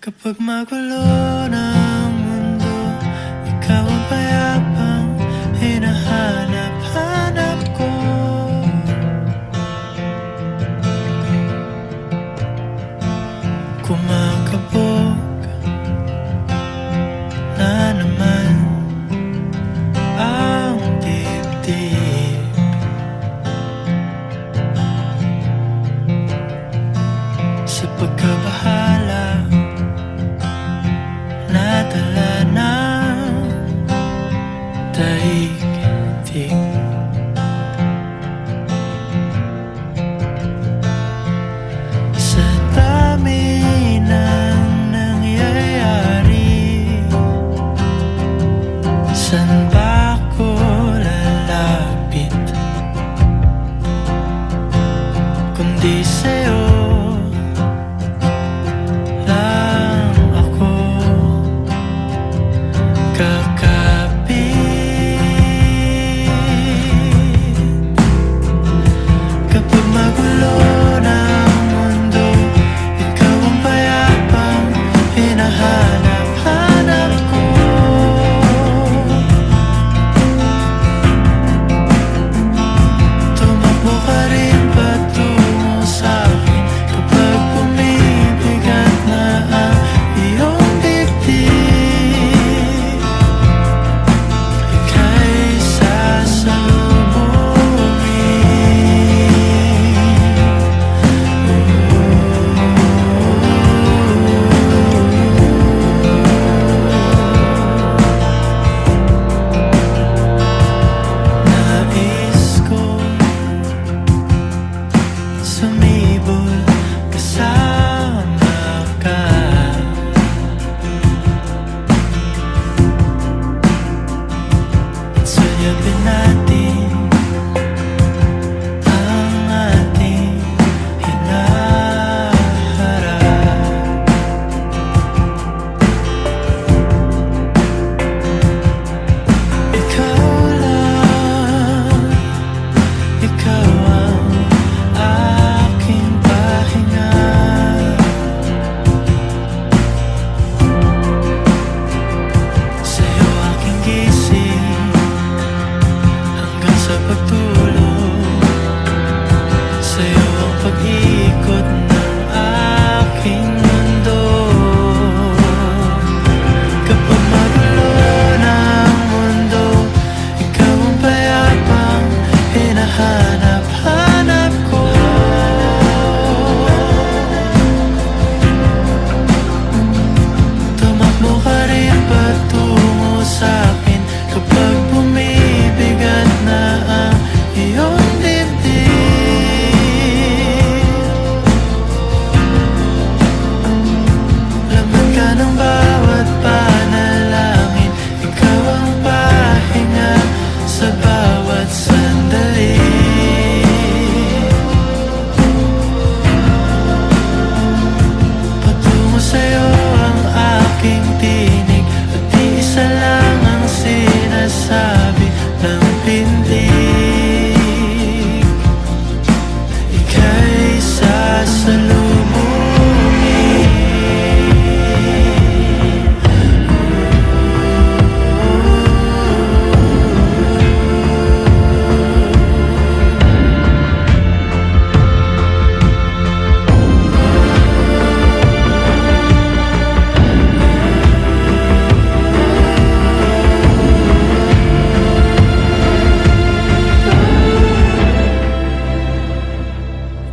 Kapag magulo ng mundo, ikaw ang payapang hinahanap-hanap ko. Kumakabog na naman ang dibdib. Sa pagkabahala, nadala ng daigdig. Sa dami ng nangyayari, saan ba ako lalapit kundi sa'yo?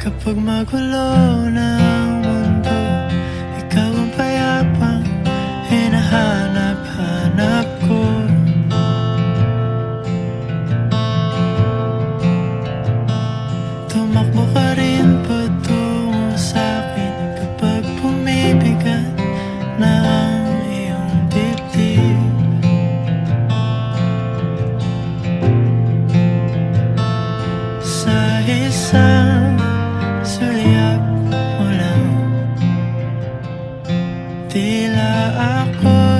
Kapag magulo ng mundo, ikaw ang payapang hinahanap-hanap ko. Tumakbo ka rin patungo sa'kin kapag bumibigat na ang iyong dibdib. Sa isang sulyap mo lang, tila ako